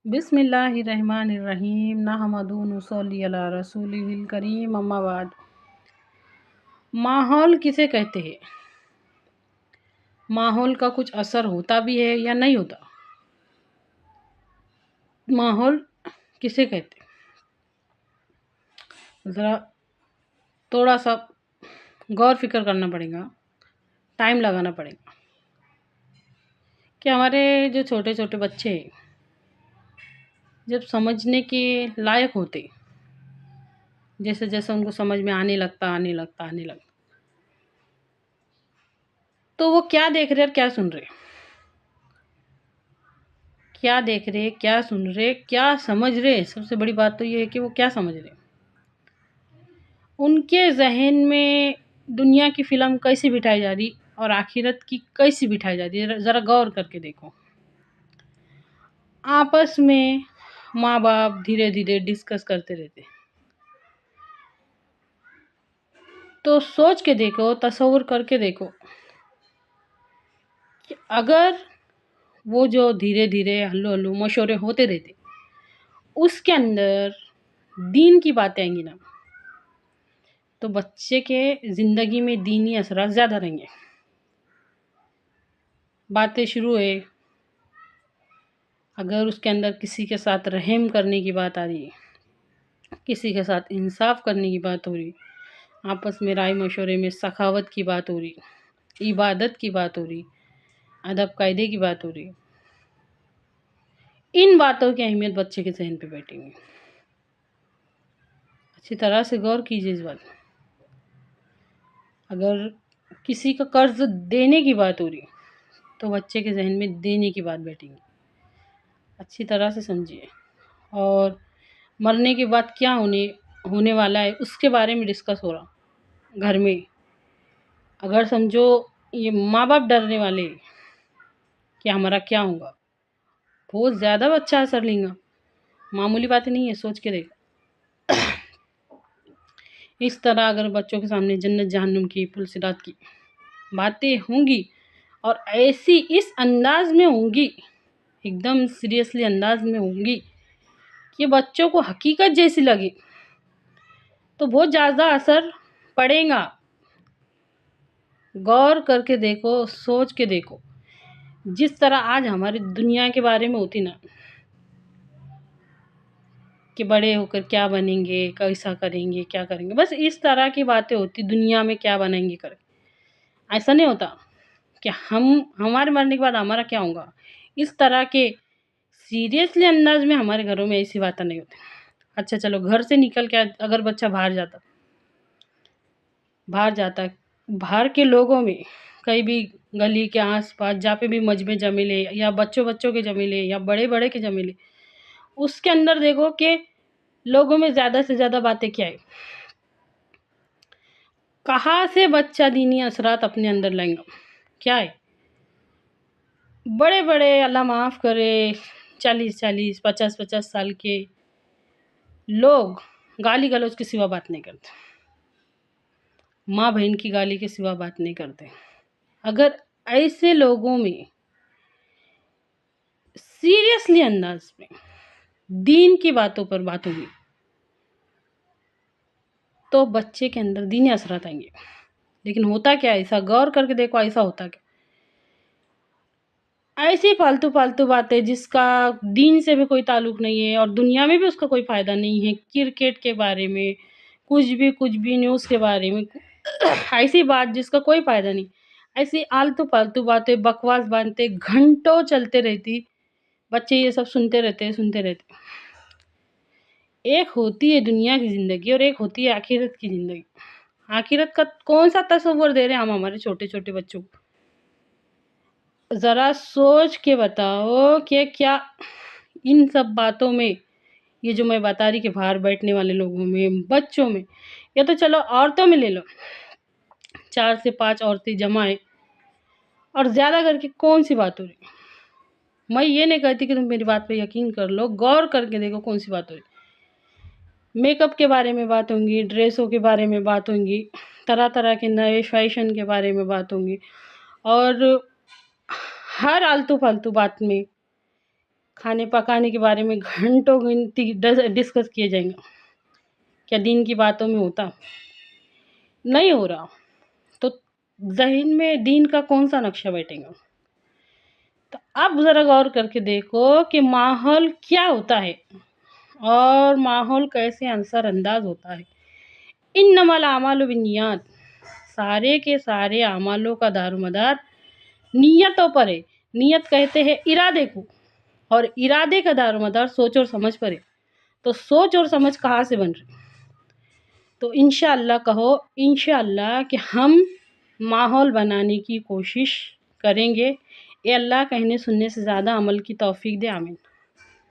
बिस्मिल्लाहिर्रहमानिर्रहीम नहमदु व नुसल्ली अला रसूलिहिल करीम अम्मा बाद। माहौल किसे कहते हैं? माहौल का कुछ असर होता भी है या नहीं होता? माहौल किसे कहते हैं? ज़रा थोड़ा सा गौर फिक्र करना पड़ेगा, टाइम लगाना पड़ेगा कि हमारे जो छोटे छोटे बच्चे हैं, जब समझने के लायक होते, जैसे जैसे उनको समझ में आने लगता, तो वो क्या देख रहे और क्या सुन रहे, क्या देख रहे, क्या सुन रहे, क्या समझ रहे। सबसे बड़ी बात तो ये है कि वो क्या समझ रहे। उनके जहन में दुनिया की फ़िल्म कैसी बिठाई जा रही और आखिरत की कैसी बिठाई जा रही है, ज़रा गौर करके देखो। आपस में माँ बाप धीरे धीरे डिस्कस करते रहते, तो सोच के देखो, तसव्वुर करके देखो कि अगर वो जो धीरे धीरे हल्लू हल्लू मशवरे होते रहते, उसके अंदर दीन की बातें आएंगी ना, तो बच्चे के ज़िंदगी में दीनी असरात ज़्यादा रहेंगे। बातें शुरू है, अगर उसके अंदर किसी के साथ रहम करने की बात आ रही है, किसी के साथ इंसाफ करने की बात हो रही, आपस में राय मशवरे में सखावत की बात हो रही, इबादत की बात हो रही, अदब कायदे की बात हो रही, इन बातों की अहमियत बच्चे के जहन पे बैठेंगी। अच्छी तरह से गौर कीजिए इस बात। अगर किसी का कर्ज देने की बात हो रही, तो बच्चे के जहन में देने की बात बैठेंगी। अच्छी तरह से समझिए। और मरने के बाद क्या होने वाला है, उसके बारे में डिस्कस हो रहा घर में। अगर समझो ये माँ बाप डरने वाले कि हमारा क्या होगा, बहुत ज़्यादा बच्चा असर लेगा। मामूली बातें नहीं है, सोच के देखो। इस तरह अगर बच्चों के सामने जन्नत जहन्नुम की, पुलसिरात की बातें होंगी और ऐसी इस अंदाज में होंगी, एकदम सीरियसली अंदाज में होंगी कि बच्चों को हकीकत जैसी लगे, तो बहुत ज़्यादा असर पड़ेगा। गौर करके देखो, सोच के देखो। जिस तरह आज हमारी दुनिया के बारे में होती ना, कि बड़े होकर क्या बनेंगे, कैसा करेंगे, क्या करेंगे, बस इस तरह की बातें होती। दुनिया में क्या बनेंगे करें, ऐसा नहीं होता कि हमारे मरने के बाद हमारा क्या होगा। इस तरह के सीरियसली अंदाज में हमारे घरों में ऐसी बातें नहीं होती। अच्छा चलो, घर से निकल के अगर बच्चा बाहर जाता, बाहर के लोगों में कहीं भी गली के आस-पास जहाँ पे भी मजमे जमेले या बच्चों के जमेले या बड़े के जमेले, उसके अंदर देखो कि लोगों में ज़्यादा से ज़्यादा बातें क्या है, कहाँ से बच्चा दीनी असरात अपने अंदर लाएगा, क्या है। बड़े अल्लाह माफ़ करे 40 50 साल के लोग गाली गलौज के सिवा बात नहीं करते, माँ बहन की गाली के सिवा बात नहीं करते। अगर ऐसे लोगों में सीरियसली अंदाज में दीन की बातों पर बात होगी, तो बच्चे के अंदर दीनी असरात आएंगे। लेकिन होता क्या है, ऐसा गौर करके देखो, ऐसा होता क्या, ऐसी फालतू बातें जिसका दीन से भी कोई ताल्लुक नहीं है और दुनिया में भी उसका कोई फ़ायदा नहीं है। क्रिकेट के बारे में कुछ भी न्यूज़ के बारे में ऐसी बात जिसका कोई फ़ायदा नहीं, ऐसी आलतू फालतू बातें, बकवास बातें घंटों चलते रहती। बच्चे ये सब सुनते रहते। एक होती है दुनिया की ज़िंदगी और एक होती है आखिरत की ज़िंदगी। आखिरत का कौन-सा तसव्वुर दे रहे हैं हम हमारे छोटे-छोटे बच्चों को? ज़रा सोच के बताओ कि क्या इन सब बातों में, ये जो मैं बता रही कि बाहर बैठने वाले लोगों में, बच्चों में, या तो चलो औरतों में ले लो, 4 से 5 औरतें जमा हैं और ज़्यादा करके कौन-सी बात हो रही है? मैं ये नहीं कहती कि तुम मेरी बात पे यकीन कर लो, गौर करके देखो कौन-सी बात हो रही है। मेकअप के बारे में बात होंगी, ड्रेसों के बारे में बात होंगी, तरह-तरह के नए फ़ैशन के बारे में बात होंगी और हर आलतू-फालतू बात में کھانے پکانے کے بارے میں گھنٹوں گنتی ڈسکس کیے جائیں گے، کیا دین کی باتوں میں ہوتا؟ نہیں ہو رہا، تو ذہن میں دین کا کون سا نقشہ بیٹھے گا؟ تو اب ذرا غور کر کے دیکھو کہ ماحول کیا ہوتا ہے اور ماحول کیسے اثر انداز ہوتا ہے۔ انما الاعمال بالنیات، سارے کے سارے اعمالوں کا دار و مدار نیتوں پر ہے۔ نیت کہتے ہیں ارادے کو، اور ارادے کا دار و مدار سوچ اور سمجھ پر ہے۔ تو سوچ اور سمجھ کہاں سے بن رہی؟ تو انشاءاللہ کہو انشاءاللہ کہ ہم ماحول بنانے کی کوشش کریں گے۔ اے اللہ کہنے سننے سے زیادہ عمل کی توفیق دے، آمین۔